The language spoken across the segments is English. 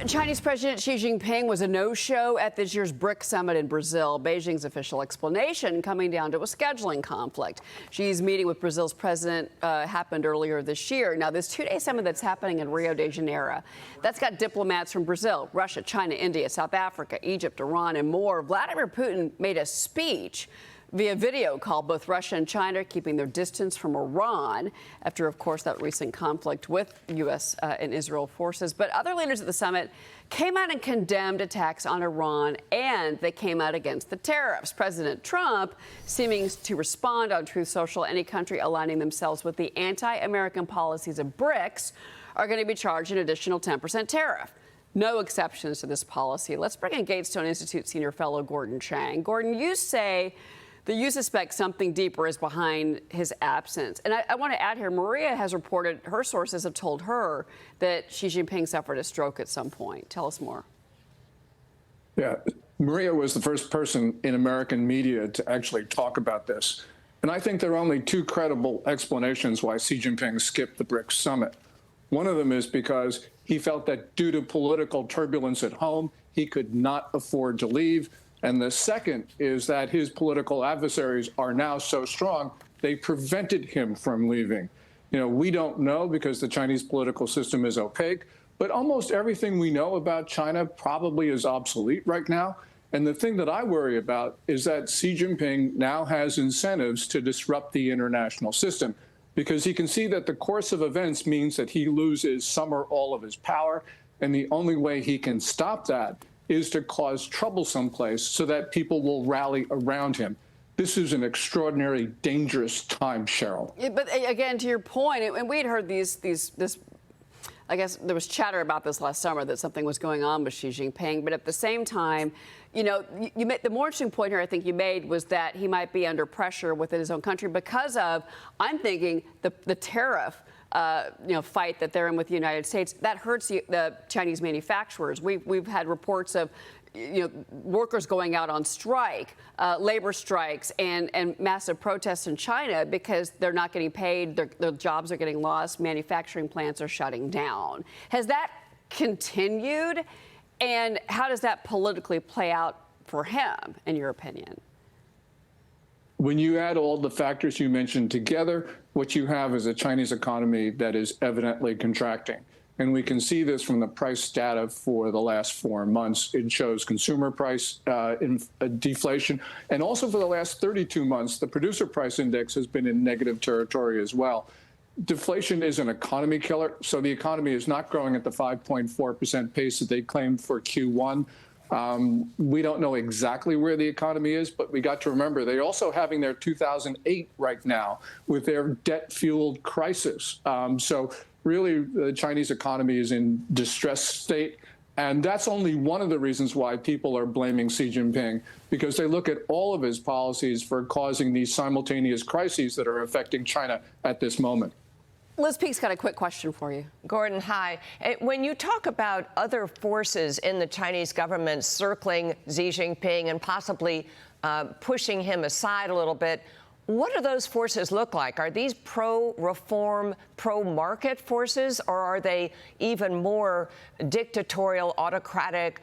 Chinese President Xi Jinping was a no-show at this year's BRICS summit in Brazil. Beijing's official explanation coming down to a scheduling conflict. Xi's meeting with Brazil's president happened earlier this year. Now, this two-day summit that's happening in Rio de Janeiro, that's got diplomats from Brazil, Russia, China, India, South Africa, Egypt, Iran, and more. Vladimir Putin made a speech via video call. Both Russia and China keeping their distance from Iran after, of course, that recent conflict with U.S. And Israel forces. But other leaders at the summit came out and condemned attacks on Iran, and they came out against the tariffs. President Trump seeming to respond on Truth Social. Any country aligning themselves with the anti-American policies of BRICS are going to be charged an additional 10% tariff. No exceptions to this policy. Let's bring in Gatestone Institute senior fellow Gordon Chang. Gordon, you say that you suspect something deeper is behind his absence. And I want to add here, Maria has reported, her sources have told her that Xi Jinping suffered a stroke at some point. Tell us more. Yeah, Maria was the first person in American media to actually talk about this. And I think there are only two credible explanations why Xi Jinping skipped the BRICS summit. One of them is because he felt that due to political turbulence at home, he could not afford to leave. And the second is that his political adversaries are now so strong, they prevented him from leaving. You know, we don't know because the Chinese political system is opaque, but almost everything we know about China probably is obsolete right now. And the thing that I worry about is that Xi Jinping now has incentives to disrupt the international system because he can see that the course of events means that he loses some or all of his power. And the only way he can stop that is to cause trouble someplace so that people will rally around him. This is an extraordinary, dangerous time, Cheryl. Yeah, but again, to your point, and we had heard this, I guess there was chatter about this last summer that something was going on with Xi Jinping, but at the same time, you know, you made, the more interesting point here I think you made was that he might be under pressure within his own country because of, I'm thinking, the tariff fight that they're in with the United States. That hurts the Chinese manufacturers. We've had reports of workers going out on strike, labor strikes, and massive protests in China because they're not getting paid, their jobs are getting lost, manufacturing plants are shutting down. Has that continued? And how does that politically play out for him, in your opinion? When you add all the factors you mentioned together, what you have is a Chinese economy that is evidently contracting. And we can see this from the price data for the last 4 months. It shows consumer price deflation. And also for the last 32 months, the producer price index has been in negative territory as well. Deflation is an economy killer. So the economy is not growing at the 5.4% pace that they claimed for Q1. We don't know exactly where the economy is, but we got to remember they're also having their 2008 right now with their debt-fueled crisis. So really, the Chinese economy is in distressed state. And that's only one of the reasons why people are blaming Xi Jinping, because they look at all of his policies for causing these simultaneous crises that are affecting China at this moment. Liz Peek's got a quick question for you. Gordon, hi. When you talk about other forces in the Chinese government circling Xi Jinping and possibly pushing him aside a little bit, what do those forces look like? Are these pro-reform, pro-market forces, or are they even more dictatorial, autocratic,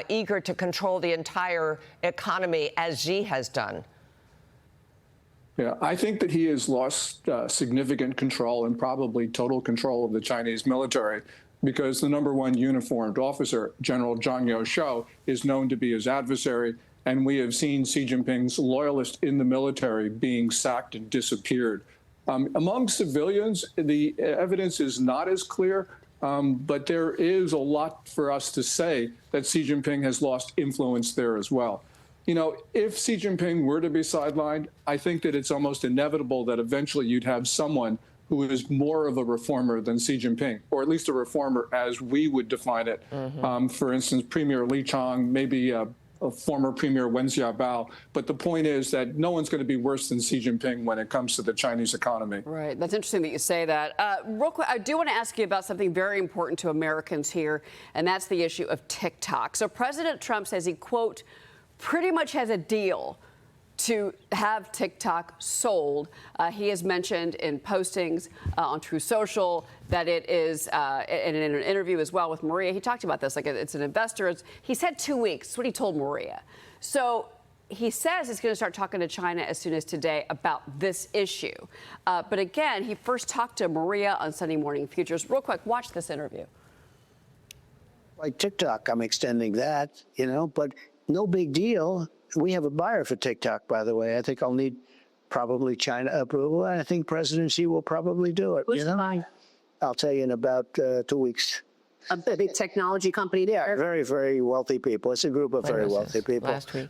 eager to control the entire economy as Xi has done? Yeah, I think that he has lost significant control and probably total control of the Chinese military because the #1 uniformed officer, General Zhang Youshou, is known to be his adversary. And we have seen Xi Jinping's loyalists in the military being sacked and disappeared. Among civilians, the evidence is not as clear, but there is a lot for us to say that Xi Jinping has lost influence there as well. You know, if Xi Jinping were to be sidelined, I think that it's almost inevitable that eventually you'd have someone who is more of a reformer than Xi Jinping, or at least a reformer as we would define it. For instance, Premier Chang, maybe a former Premier Wen Jiabao. But the point is that no one's going to be worse than Xi Jinping when it comes to the Chinese economy. Right. That's interesting that you say that. Real quick, I do want to ask you about something very important to Americans here, and that's the issue of TikTok. So President Trump says he, quote, pretty much has a deal to have TikTok sold. He has mentioned in postings on True Social that it is, and in an interview as well with Maria, he talked about this, like it's an investor. He said 2 weeks, that's what he told Maria. So he says he's going to start talking to China as soon as today about this issue. But again, he first talked to Maria on Sunday Morning Futures. Real quick, watch this interview. Like TikTok, I'm extending that, but no big deal. We have a buyer for TikTok, by the way. I think I'll need probably China approval, and I think President Xi will probably do it. Who's buying? I'll tell you in about 2 weeks. A big technology company there. Very, very wealthy people. It's a group of very wealthy people. Last week.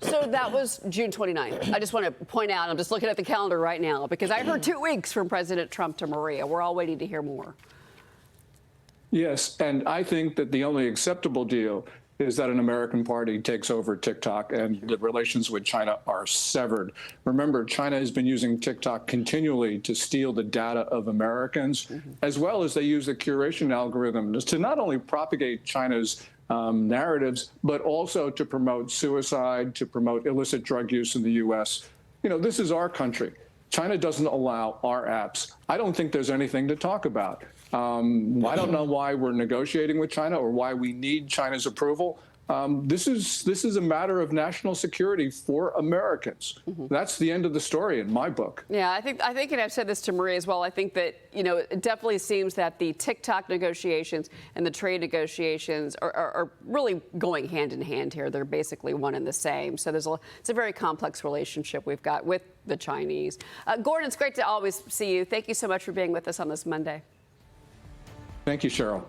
So that was June 29th. I just want to point out, I'm just looking at the calendar right now, because I heard 2 weeks from President Trump to Maria. We're all waiting to hear more. Yes, and I think that the only acceptable deal is that an American party takes over TikTok and the relations with China are severed. Remember, China has been using TikTok continually to steal the data of Americans, as well as they use the curation algorithms to not only propagate China's narratives, but also to promote suicide, to promote illicit drug use in the U.S. This is our country. China doesn't allow our apps. I don't think there's anything to talk about. I don't know why we're negotiating with China or why we need China's approval. This is a matter of national security for Americans. That's the end of the story in my book. Yeah, I think, and I've said this to Maria as well, I think that, it definitely seems that the TikTok negotiations and the trade negotiations are really going hand in hand here. They're basically one and the same. So it's a very complex relationship we've got with the Chinese. Gordon, it's great to always see you. Thank you so much for being with us on this Monday. Thank you, Cheryl.